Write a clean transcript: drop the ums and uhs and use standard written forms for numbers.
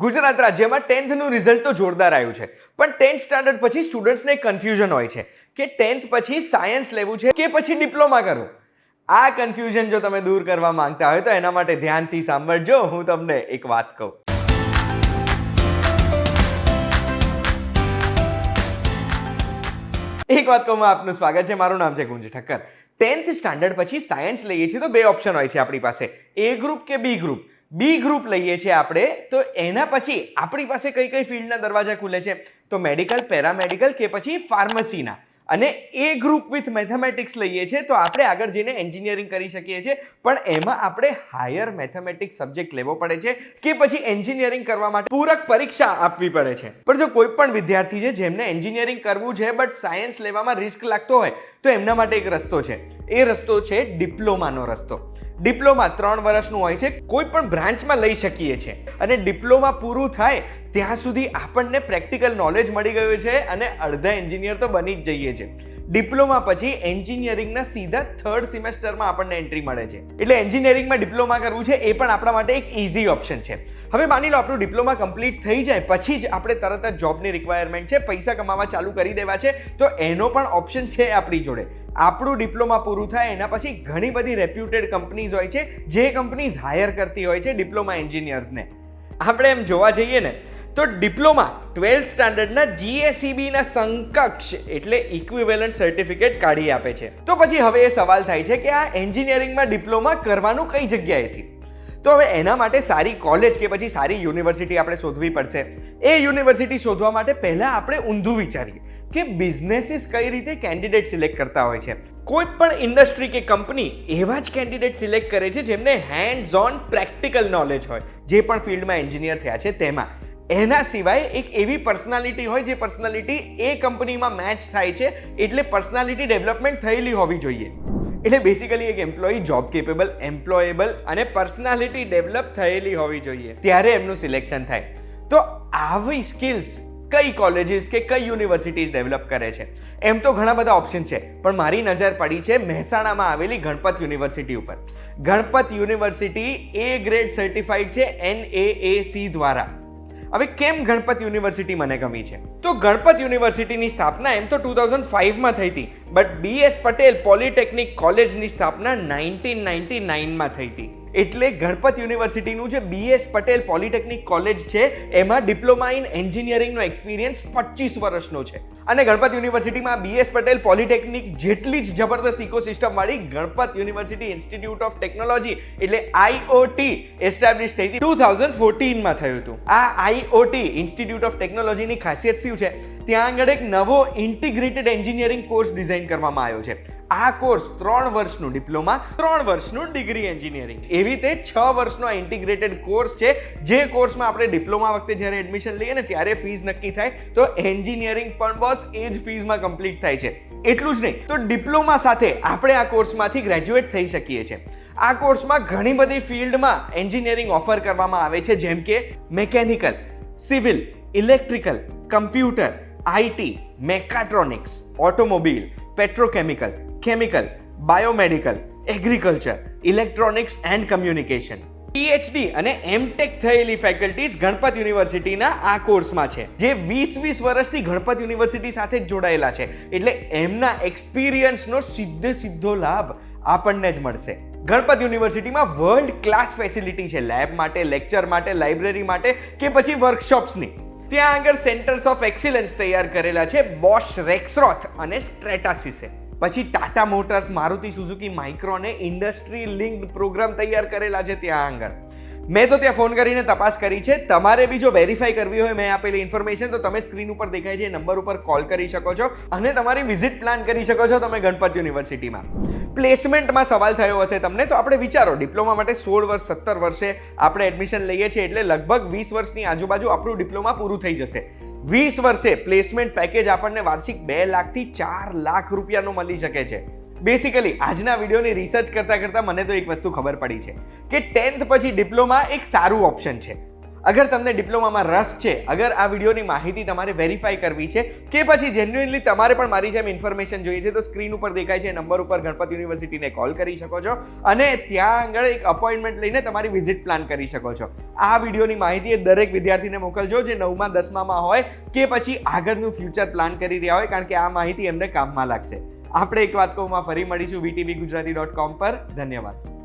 ગુજરાત રાજ્યમાં 10th નું result તો જોરદાર આવ્યું છે, પણ 10th સ્ટાન્ડર્ડ પછી સ્ટુડન્ટ્સને કન્ફ્યુઝન હોય છે કે 10th પછી સાયન્સ લેવું છે કે પછી ડિપ્લોમા કરવું. આ કન્ફ્યુઝન જો તમે દૂર કરવા માંગતા હોય તો એના માટે ધ્યાનથી સાંભળજો. હું તમને એક વાત કહું. આપનું સ્વાગત છે. મારું નામ છે ગુંજ ઠક્કર. 10th સ્ટાન્ડર્ડ પછી સાયન્સ લઈએ છીએ તો બે ઓપ્શન હોય છે આપણી પાસે, એ ગ્રુપ કે બી ગ્રુપ. બી ગ્રુપ લઈએ છીએ આપણે તો એના પછી આપણી પાસે કઈ કઈ ફિલ્ડના દરવાજા ખુલે છે, તો મેડિકલ, પેરામેડિકલ કે પછી ફાર્મસીના. અને એ ગ્રુપ વિથ મેથેમેટિક્સ લઈએ છીએ તો આપણે આગળ જઈને એન્જિનિયરિંગ કરી શકીએ છીએ, પણ એમાં આપણે હાયર મેથેમેટિક્સ સબ્જેક્ટ લેવો પડે છે કે પછી એન્જિનિયરિંગ કરવા માટે પૂરક પરીક્ષા આપવી પડે છે. પણ જો કોઈ પણ વિદ્યાર્થી છે જેમને એન્જિનિયરિંગ કરવું છે બટ સાયન્સ લેવામાં રિસ્ક લાગતો હોય તો એમના માટે એક રસ્તો છે. એ રસ્તો છે ડિપ્લોમાનો રસ્તો. ડિપ્લોમા 3 વર્ષનું હોય છે, કોઈ પણ બ્રાન્ચમાં લઈ શકીએ છીએ અને ડિપ્લોમા પૂરું થાય ત્યાં સુધી આપણને પ્રેક્ટિકલ નોલેજ મળી ગયું છે અને અડધા એન્જિનિયર તો બની જ જઈએ છીએ. ડિપ્લોમા પછી એન્જિનિયરિંગના સીધા 3rd સેમેસ્ટરમાં આપણને એન્ટ્રી મળે છે. એટલે એન્જિનિયરિંગમાં ડિપ્લોમા કરવું છે એ પણ આપણા માટે એક ઇઝી ઓપ્શન છે. હવે માની લો આપણું ડિપ્લોમા કમ્પ્લીટ થઈ જાય પછી જ આપણે તરત જ જોબની રિક્વાયરમેન્ટ છે, પૈસા કમાવા ચાલુ કરી દેવા છે, તો એનો પણ ઓપ્શન છે આપણી જોડે. આપણું ડિપ્લોમા પૂરું થાય એના પછી ઘણી બધી રેપ્યુટેડ કંપનીઝ હોય છે જે કંપનીઝ હાયર કરતી હોય છે ડિપ્લોમા એન્જિનિયર્સને. આપણે એમ જોવા જઈએ ને તો ડિપ્લોમા 12th સ્ટાન્ડર્ડના GSEBના સમકક્ષ એટલે ઇક્વિવેલન્ટ સર્ટિફિકેટ કાઢી આપે છે. તો પછી હવે એ સવાલ થાય છે કે આ એન્જિનિયરિંગમાં ડિપ્લોમા કરવાનું કઈ જગ્યાએથી? તો હવે એના માટે સારી કોલેજ કે પછી સારી યુનિવર્સિટી આપણે શોધવી પડશે. એ યુનિવર્સિટી શોધવા માટે પહેલા આપણે ઊંધું વિચારીએ કે બિઝનેસીસ કઈ રીતે કેન્ડિડેટ સિલેક્ટ કરતા હોય છે. કોઈ પણ ઇન્ડસ્ટ્રી કે કંપની એવા જ કેન્ડિડેટ સિલેક્ટ કરે છે જેમને હેન્ડ્સ ઓન પ્રેક્ટિકલ નોલેજ હોય, જે પણ ફિલ્ડમાં એન્જિનિયર થયા છે તેમાં. એના સિવાય એક એવી પર્સનાલિટી હોય જે પર્સનાલિટી એ કંપનીમાં મેચ થાય છે, એટલે પર્સનાલિટી ડેવલપમેન્ટ થયેલી હોવી જોઈએ. એટલે બેસિકલી એક એમ્પ્લોયી જોબ કેપેબલ, એમ્પ્લોયેબલ અને પર્સનાલિટી ડેવલપ થયેલી હોવી જોઈએ, ત્યારે એમનું સિલેક્શન થાય. તો આવી સ્કિલ્સ કઈ કોલેજીસ કે કઈ યુનિવર્સિટીઝ ડેવલપ કરે છે? એમ તો ઘણા બધા ઓપ્શન છે, પણ મારી નજર પડી છે મહેસાણામાં આવેલી ગણપત યુનિવર્સિટી ઉપર. ગણપત યુનિવર્સિટી એ ગ્રેડ સર્ટિફાઈડ છે NAAC દ્વારા. હવે કેમ ગણપત યુનિવર્સિટી મને ગમી છે? તો ગણપત યુનિવર્સિટીની સ્થાપના એમ તો 2005માં થઈ હતી, બટ BS પટેલ પોલિટેકનિક કોલેજની સ્થાપના 1999માં થઈ હતી. એટલે ગણપત યુનિવર્સિટીનું જે BS પટેલ પોલિટેકનિક કોલેજ છે એમાં ડિપ્લોમા ઇન એન્જિનિયરિંગનો એક્સપિરિયન્સ 25 વર્ષનો છે. અને ગણપત યુનિવર્સિટીમાં BS પટેલ પોલિટેકનિક જેટલી જ જબરદસ્ત ઇકોસિસ્ટમ વાળી Ganpat university institute of technology એટલે IOT એસ્ટાબ્લિશ થઈ હતી 2014માં થયું હતું. આ IOT ઇન્સ્ટિટ્યૂટ ઓફ ટેકનોલોજીની ખાસિયત શું છે? ત્યાં આગળ એક નવો ઇન્ટિગ્રેટેડ એન્જિનિયરિંગ કોર્સ ડિઝાઇન કરવામાં આવ્યો છે. આ કોર્સ 3 વર્ષનું ડિપ્લોમા, 3 વર્ષનું ડિગ્રી એન્જિનિયરિંગ, એવી રીતે 6 વર્ષનો આ ઇન્ટિગ્રેટેડ કોર્સ છે. જે કોર્સમાં આપણે ડિપ્લોમા વખતે જ્યારે એડમિશન લઈએ ને ત્યારે ફીસ નક્કી થાય, તો એન્જિનિયરિંગ પણ બસ એ જ ફીસમાં કમ્પ્લીટ થાય છે. એટલું જ નહીં, તો ડિપ્લોમા સાથે આપણે આ કોર્સમાંથી ગ્રેજ્યુએટ થઈ શકીએ છીએ. આ કોર્સમાં ઘણી બધી ફિલ્ડમાં એન્જિનિયરિંગ ઓફર કરવામાં આવે છે, જેમ કે mechanical, civil, electrical, computer, IT, mechatronics, automobile, petrochemical, chemical, biomedical, agriculture, electronics and communication. PhD અને MTech થયેલી ફેકલ્ટીઝ ગણપત યુનિવર્સિટીના આ કોર્સમાં છે, જે 20 વર્ષથી ગણપત યુનિવર્સિટી સાથે જ જોડાયેલા છે. એટલે એમના એક્સપિરિયન્સનો સીધો લાભ આપણને જ મળશે. ગણપત યુનિવર્સિટીમાં વર્લ્ડ ક્લાસ ફેસિલિટી છે, લેબ માટે, લેક્ચર માટે, લાઇબ્રેરી માટે કે પછી વર્કશોપ્સની. ત્યાં આગળ સેન્ટર્સ ઓફ એક્સિલન્સ તૈયાર કરેલા છે બોશ, રેક્સરોથ અને સ્ટ્રેટાસિસે. પછી ટાટા મોટર્સ, મારુતિ સુઝુકી, માઇક્રોને ઇન્ડસ્ટ્રી લિંક્ડ પ્રોગ્રામ તૈયાર કરેલા છે ત્યાં આગળ. મેં તો ત્યાં ફોન કરીને તપાસ કરી છે. તમારે બી જો વેરીફાઈ કરવી હોય મેં આપેલી ઇન્ફોર્મેશન, તો તમે સ્ક્રીન ઉપર દેખાય છે એ નંબર ઉપર કોલ કરી શકો છો અને તમારી વિઝિટ પ્લાન કરી શકો છો તમે ગણપત યુનિવર્સિટીમાં. પ્લેસમેન્ટમાં સવાલ થયો હશે તમને, તો આપણે વિચારો ડિપ્લોમા માટે 16 વર્ષ 17 વર્ષે આપણે એડમિશન લઈએ છીએ, એટલે લગભગ 20 વર્ષની આજુબાજુ આપણું ડિપ્લોમા પૂરું થઈ જશે. 20 વર્ષે પ્લેસમેન્ટ પેકેજ આપણને વાર્ષિક 2 લાખથી 4 લાખ રૂપિયાનું મળી શકે છે. બેસિકલી આજના વિડીયોની રિસર્ચ કરતા મને તો એક વસ્તુ ખબર પડી છે કે 10th પછી ડિપ્લોમા એક સારું ઓપ્શન છે. અગર તમને ડિપ્લોમામાં રસ છે, અગર આ વિડીયોની માહિતી તમારે વેરીફાઈ કરવી છે કે પછી જેન્યુઇનલી તમારે પણ મારી જેમ ઇન્ફોર્મેશન જોઈએ છે, તો સ્ક્રીન ઉપર દેખાય છે નંબર ઉપર ગણપત યુનિવર્સિટીને કોલ કરી શકો છો અને ત્યાં આગળ એક અપોઇન્ટમેન્ટ લઈને તમારી વિઝિટ પ્લાન કરી શકો છો. આ વિડીયોની માહિતી એ દરેક વિદ્યાર્થીને મોકલજો જે 9મા 10મામાં હોય કે પછી આગળનું ફ્યુચર પ્લાન કરી રહ્યા હોય, કારણ કે આ માહિતી એમને કામમાં લાગશે. આપણે એક વાત કહું, ફરી મળીશું VTVGujarati.com પર. ધન્યવાદ.